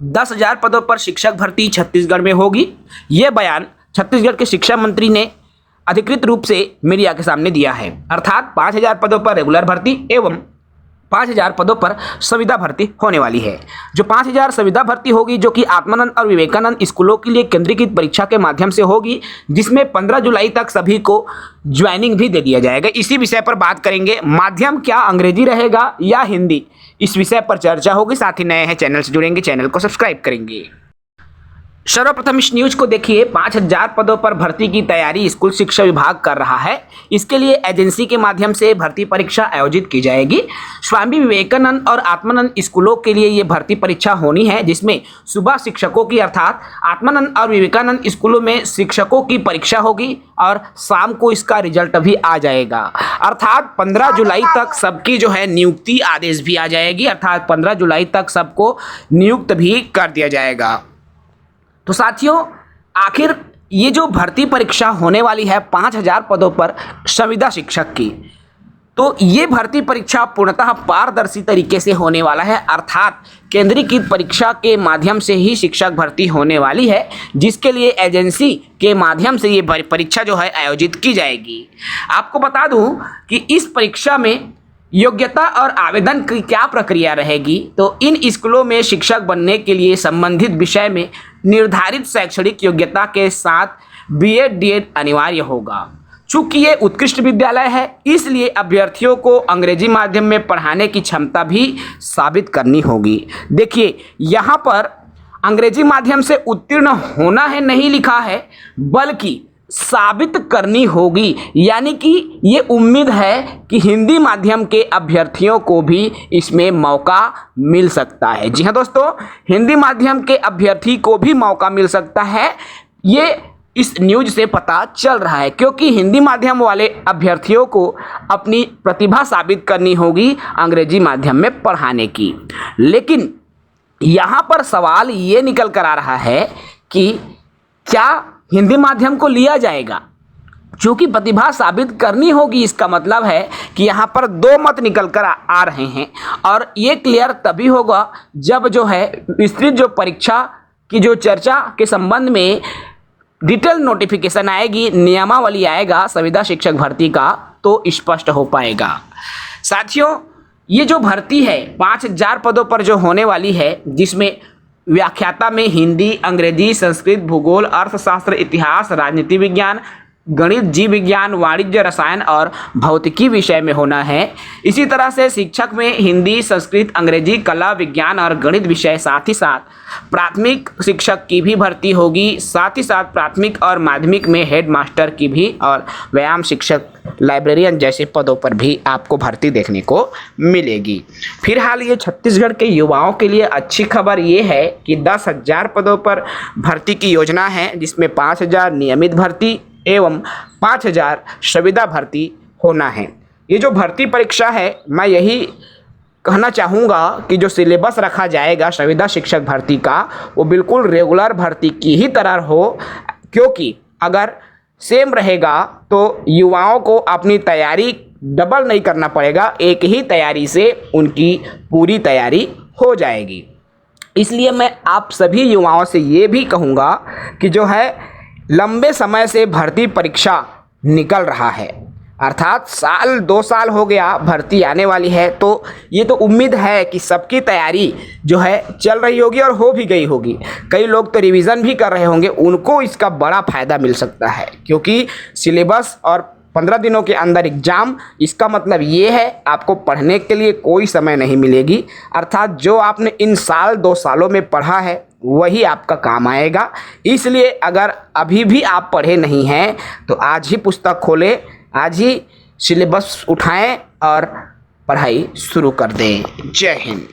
10,000 पदों पर शिक्षक भर्ती छत्तीसगढ़ में होगी। यह बयान छत्तीसगढ़ के शिक्षा मंत्री ने अधिकृत रूप से मीडिया के सामने दिया है। अर्थात 5,000 पदों पर रेगुलर भर्ती एवं 5,000 पदों पर संविदा भर्ती होने वाली है। जो 5,000 संविदा भर्ती होगी, जो कि आत्मानंद और विवेकानंद स्कूलों के लिए केंद्रीकृत परीक्षा के माध्यम से होगी, जिसमें 15 जुलाई तक सभी को ज्वाइनिंग भी दे दिया जाएगा। इसी विषय पर बात करेंगे। माध्यम क्या अंग्रेजी रहेगा या हिंदी, इस विषय पर चर्चा होगी। साथ ही नए हैं चैनल से जुड़ेंगे, चैनल को सब्सक्राइब करेंगे। सर्वप्रथम इस न्यूज को देखिए। 5,000 पदों पर भर्ती की तैयारी स्कूल शिक्षा विभाग कर रहा है। इसके लिए एजेंसी के माध्यम से भर्ती परीक्षा आयोजित की जाएगी। स्वामी विवेकानंद और आत्मानंद स्कूलों के लिए ये भर्ती परीक्षा होनी है, जिसमें सुबह शिक्षकों की अर्थात आत्मानंद और विवेकानंद स्कूलों में शिक्षकों की परीक्षा होगी और शाम को इसका रिजल्ट भी आ जाएगा। अर्थात 15 जुलाई तक सबकी जो है नियुक्ति आदेश भी आ जाएगी। अर्थात 15 जुलाई तक सबको नियुक्त भी कर दिया जाएगा। तो साथियों, आखिर ये जो भर्ती परीक्षा होने वाली है 5,000 पदों पर संविदा शिक्षक की, तो ये भर्ती परीक्षा पूर्णतः पारदर्शी तरीके से होने वाला है। अर्थात केंद्रीकृत परीक्षा के माध्यम से ही शिक्षक भर्ती होने वाली है, जिसके लिए एजेंसी के माध्यम से ये परीक्षा जो है आयोजित की जाएगी। आपको बता दूं कि इस परीक्षा में योग्यता और आवेदन की क्या प्रक्रिया रहेगी। तो इन स्कूलों में शिक्षक बनने के लिए संबंधित विषय में निर्धारित शैक्षणिक योग्यता के साथ बीएड डीएड अनिवार्य होगा। चूंकि ये उत्कृष्ट विद्यालय है, इसलिए अभ्यर्थियों को अंग्रेजी माध्यम में पढ़ाने की क्षमता भी साबित करनी होगी। देखिए, यहाँ पर अंग्रेजी माध्यम से उत्तीर्ण होना है नहीं लिखा है, बल्कि साबित करनी होगी। यानी कि ये उम्मीद है कि हिंदी माध्यम के अभ्यर्थियों को भी इसमें मौका मिल सकता है। जी हाँ दोस्तों, हिंदी माध्यम के अभ्यर्थी को भी मौका मिल सकता है। ये इस न्यूज से पता चल रहा है, क्योंकि हिंदी माध्यम वाले अभ्यर्थियों को अपनी प्रतिभा साबित करनी होगी अंग्रेजी माध्यम में पढ़ाने की। लेकिन यहाँ पर सवाल ये निकल कर आ रहा है कि क्या हिंदी माध्यम को लिया जाएगा? चूंकि प्रतिभा साबित करनी होगी, इसका मतलब है कि यहाँ पर दो मत निकल कर आ रहे हैं, और ये क्लियर तभी होगा जब जो है विस्तृत जो परीक्षा की जो चर्चा के संबंध में डिटेल नोटिफिकेशन आएगी, नियमावली आएगा संविदा शिक्षक भर्ती का, तो स्पष्ट हो पाएगा। साथियों, ये जो भर्ती है 5,000 पदों पर जो होने वाली है, जिसमें व्याख्याता में हिंदी, अंग्रेजी, संस्कृत, भूगोल, अर्थशास्त्र, इतिहास, राजनीति विज्ञान, गणित, जीव विज्ञान, वाणिज्य, रसायन और भौतिकी विषय में होना है। इसी तरह से शिक्षक में हिंदी, संस्कृत, अंग्रेजी, कला, विज्ञान और गणित विषय, साथ ही साथ प्राथमिक शिक्षक की भी भर्ती होगी। साथ ही साथ प्राथमिक और माध्यमिक में हेड मास्टर की भी, और व्यायाम शिक्षक, लाइब्रेरियन जैसे पदों पर भी आपको भर्ती देखने को मिलेगी। फिलहाल ये छत्तीसगढ़ के युवाओं के लिए अच्छी खबर ये है कि 10,000 पदों पर भर्ती की योजना है, जिसमें 5,000 नियमित भर्ती एवं 5,000 संविदा भर्ती होना है। ये जो भर्ती परीक्षा है, मैं यही कहना चाहूँगा कि जो सिलेबस रखा जाएगा संविदा शिक्षक भर्ती का, वो बिल्कुल रेगुलर भर्ती की ही तरह हो, क्योंकि अगर सेम रहेगा तो युवाओं को अपनी तैयारी डबल नहीं करना पड़ेगा, एक ही तैयारी से उनकी पूरी तैयारी हो जाएगी। इसलिए मैं आप सभी युवाओं से ये भी कहूँगा कि जो है लंबे समय से भर्ती परीक्षा निकल रहा है, अर्थात साल 2 साल हो गया भर्ती आने वाली है, तो ये तो उम्मीद है कि सबकी तैयारी जो है चल रही होगी और हो भी गई होगी। कई लोग तो रिवीजन भी कर रहे होंगे, उनको इसका बड़ा फ़ायदा मिल सकता है, क्योंकि सिलेबस और 15 दिनों के अंदर एग्ज़ाम, इसका मतलब ये है आपको पढ़ने के लिए कोई समय नहीं मिलेगी। अर्थात जो आपने इन साल 2 सालों में पढ़ा है वही आपका काम आएगा। इसलिए अगर अभी भी आप पढ़े नहीं हैं तो आज ही पुस्तक खोलें, आज ही सिलेबस उठाएं और पढ़ाई शुरू कर दें। जय हिंद।